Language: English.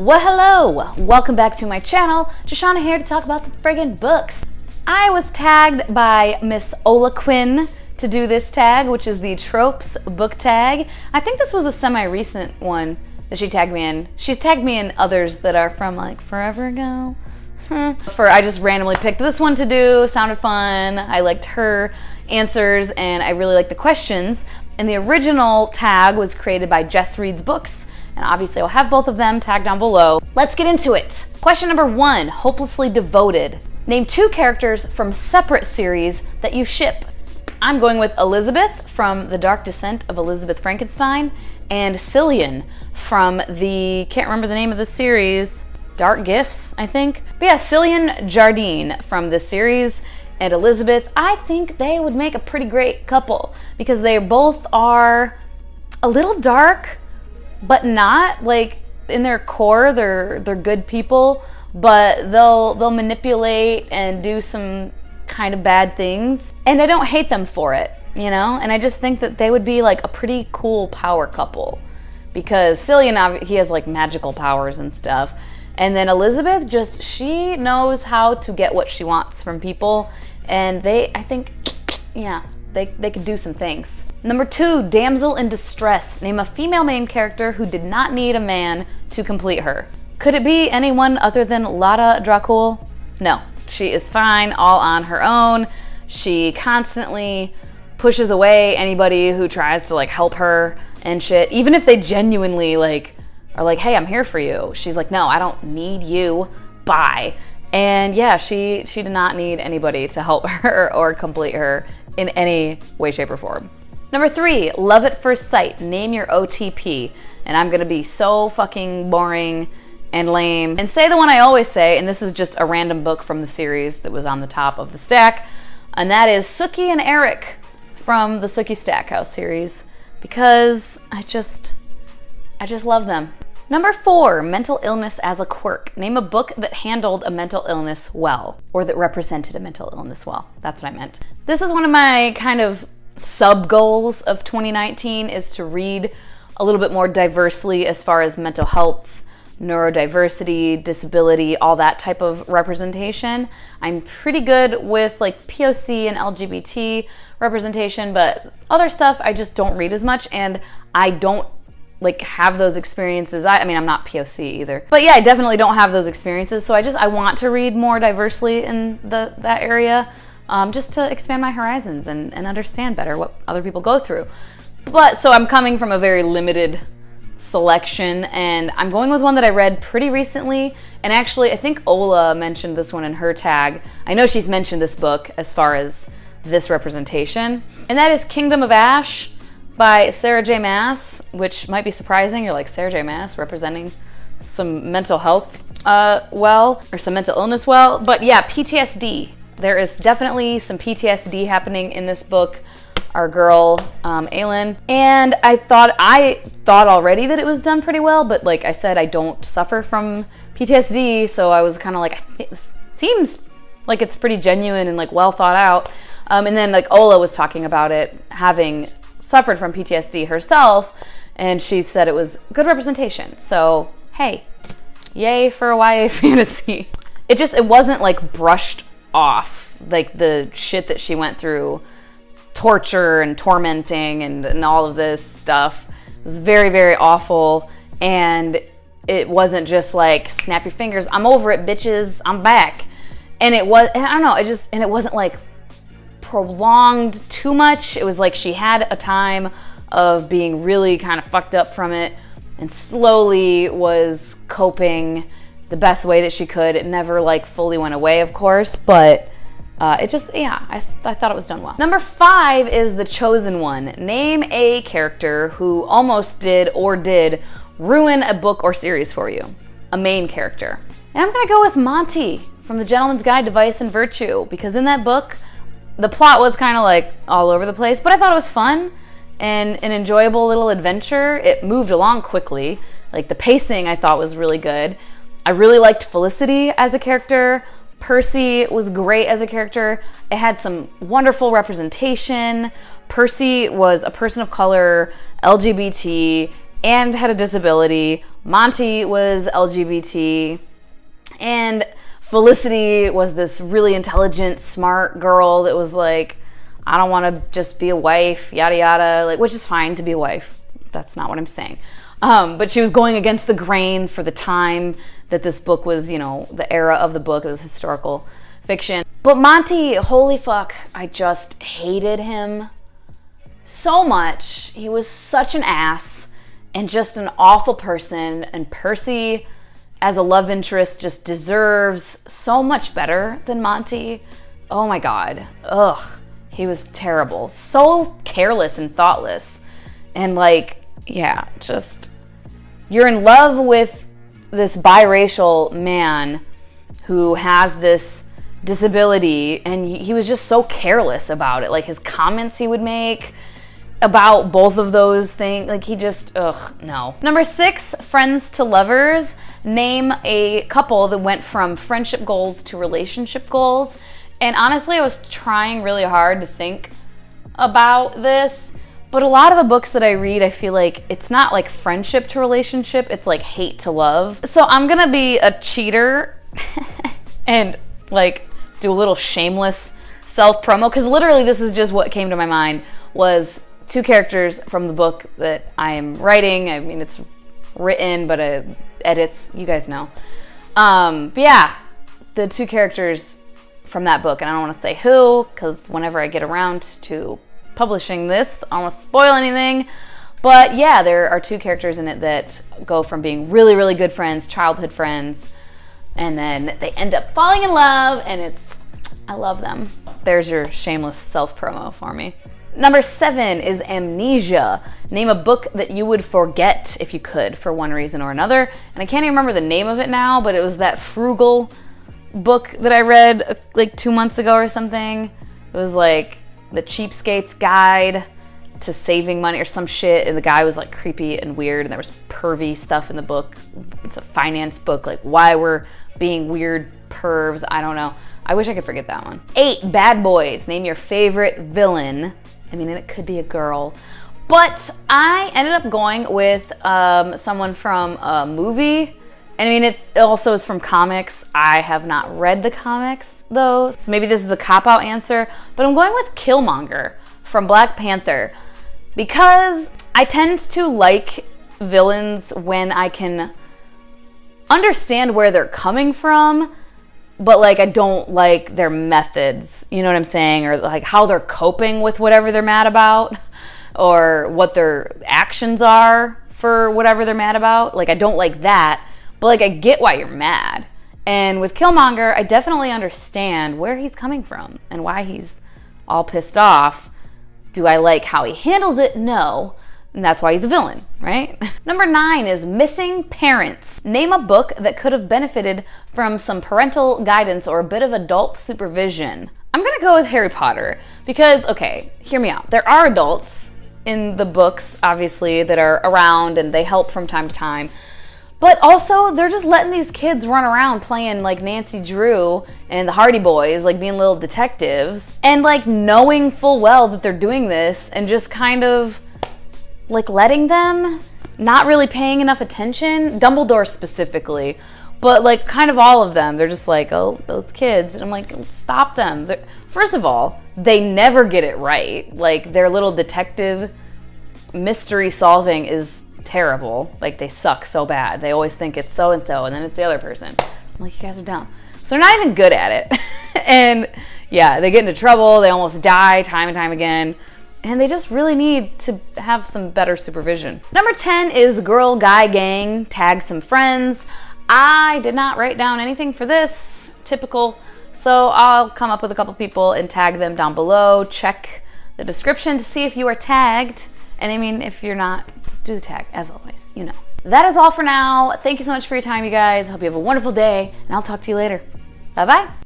Well, hello! Welcome back to my channel. Shoshana here to talk about the friggin' books. I was tagged by Miss Ola Quinn to do this tag, which is the Tropes Book Tag. I think this was a semi-recent one that she tagged me in. She's tagged me in others that are from like forever ago. I just randomly picked this one to do. Sounded fun. I liked her answers and I really liked the questions. And the original tag was created by Jess Reads Books. And obviously I'll have both of them tagged down below. Let's get into it. Question number 1, Hopelessly Devoted. Name 2 characters from separate series that you ship. I'm going with Elizabeth from The Dark Descent of Elizabeth Frankenstein and Cillian from can't remember the name of the series, Dark Gifts, I think. But yeah, Cillian Jardine from this series and Elizabeth, I think they would make a pretty great couple because they both are a little dark, but not like in their core. They're good people, but they'll manipulate and do some kind of bad things, and I don't hate them for it, you know. And I just think that they would be like a pretty cool power couple because Cillian, he has like magical powers and stuff, and then Elizabeth, just she knows how to get what she wants from people, and I think they could do some things. Number 2, Damsel in Distress. Name a female main character who did not need a man to complete her. Could it be anyone other than Lada Dracul? No, she is fine all on her own. She constantly pushes away anybody who tries to like help her and shit. Even if they genuinely like are like, hey, I'm here for you. She's like, no, I don't need you, bye. And yeah, she did not need anybody to help her or complete her in any way, shape, or form. Number 3, Love at First Sight. Name your OTP. And I'm gonna be so fucking boring and lame and say the one I always say, and this is just a random book from the series that was on the top of the stack, and that is Sookie and Eric from the Sookie Stackhouse series because I just love them. Number 4, Mental Illness as a Quirk. Name a book that handled a mental illness well, or that represented a mental illness well. That's what I meant. This is one of my kind of sub-goals of 2019 is to read a little bit more diversely as far as mental health, neurodiversity, disability, all that type of representation. I'm pretty good with like POC and LGBT representation, but other stuff I just don't read as much, and I don't like have those experiences. I mean, I'm not POC either, but yeah, I definitely don't have those experiences. So I want to read more diversely in that area, just to expand my horizons and understand better what other people go through. But so I'm coming from a very limited selection, and I'm going with one that I read pretty recently. And actually, I think Ola mentioned this one in her tag. I know she's mentioned this book as far as this representation, and that is Kingdom of Ashe by Sarah J. Maas, which might be surprising. You're like, Sarah J. Maas representing some mental health or some mental illness well. But yeah, PTSD. There is definitely some PTSD happening in this book. Our girl, Aylin. And I thought already that it was done pretty well, but like I said, I don't suffer from PTSD, so I was kind of like, I think this seems like it's pretty genuine and like well thought out. And then like Ola was talking about it having suffered from PTSD herself, and she said it was good representation. So hey, yay for a YA fantasy. It wasn't like brushed off, like the shit that she went through, torture and tormenting and all of this stuff. It was very, very awful, and it wasn't just like snap your fingers, I'm over it, bitches, I'm back. And it was, I don't know, it wasn't like prolonged too much. It was like she had a time of being really kind of fucked up from it and slowly was coping the best way that she could. It never like fully went away, of course, but I thought it was done well. Number 5 is The Chosen One. Name a character who almost did ruin a book or series for you. A main character. And I'm gonna go with Monty from The Gentleman's Guide to Vice and Virtue, because in that book, the plot was kind of like all over the place, but I thought it was fun and an enjoyable little adventure. It moved along quickly. Like the pacing I thought was really good. I really liked Felicity as a character. Percy was great as a character. It had some wonderful representation. Percy was a person of color, LGBT, and had a disability. Monty was LGBT, and Felicity was this really intelligent, smart girl that was like, I don't want to just be a wife, yada yada, like, which is fine to be a wife. That's not what I'm saying. But she was going against the grain for the time that this book was, you know, the era of the book. It was historical fiction. But Monty, holy fuck, I just hated him so much. He was such an ass and just an awful person. And Percy, as a love interest, just deserves so much better than Monty. Oh my God. Ugh. He was terrible. So careless and thoughtless. And like, yeah, just, you're in love with this biracial man who has this disability, and he was just so careless about it. Like his comments he would make about both of those things, like he just, ugh, no. Number 6, friends to lovers. Name a couple that went from friendship goals to relationship goals. And honestly, I was trying really hard to think about this, but a lot of the books that I read, I feel like it's not like friendship to relationship, it's like hate to love. So I'm gonna be a cheater and like do a little shameless self-promo, because literally this is just what came to my mind, was 2 characters from the book that I am writing. I mean, it's written, but edits, you guys know. But yeah, the 2 characters from that book, and I don't want to say who, because whenever I get around to publishing this, I don't want to spoil anything. But yeah, there are 2 characters in it that go from being really, really good friends, childhood friends, and then they end up falling in love, and I love them. There's your shameless self-promo for me. Number 7 is Amnesia. Name a book that you would forget if you could, for one reason or another. And I can't even remember the name of it now, but it was that frugal book that I read like 2 months ago or something. It was like the cheapskate's guide to saving money or some shit, and the guy was like creepy and weird, and there was pervy stuff in the book. It's a finance book, like why we're being weird pervs, I don't know. I wish I could forget that one. 8, Bad Boys. Name your favorite villain. I mean, and it could be a girl, but I ended up going with someone from a movie. And I mean, it also is from comics. I have not read the comics though, so maybe this is a cop-out answer, but I'm going with Killmonger from Black Panther, because I tend to like villains when I can understand where they're coming from, but like I don't like their methods, you know what I'm saying? Or like how they're coping with whatever they're mad about, or what their actions are for whatever they're mad about. Like I don't like that. But like I get why you're mad. And with Killmonger, I definitely understand where he's coming from and why he's all pissed off. Do I like how he handles it? No. And that's why he's a villain, right? Number 9 is Missing Parents. Name a book that could have benefited from some parental guidance or a bit of adult supervision. I'm gonna go with Harry Potter because, okay, hear me out. There are adults in the books, obviously, that are around and they help from time to time. But also, they're just letting these kids run around playing like Nancy Drew and the Hardy Boys, like being little detectives, and like knowing full well that they're doing this and just kind of like letting them, not really paying enough attention. Dumbledore specifically, but like kind of all of them. They're just like, oh, those kids. And I'm like, stop them. First of all, they never get it right. Like their little detective mystery solving is terrible. Like they suck so bad. They always think it's so-and-so and then it's the other person. I'm like, you guys are dumb. So they're not even good at it. And yeah, they get into trouble. They almost die time and time again. And they just really need to have some better supervision. Number 10 is Girl Guy Gang. Tag some friends. I did not write down anything for this. Typical. So I'll come up with a couple people and tag them down below. Check the description to see if you are tagged. And I mean, if you're not, just do the tag, as always, you know. That is all for now. Thank you so much for your time, you guys. I hope you have a wonderful day, and I'll talk to you later. Bye-bye.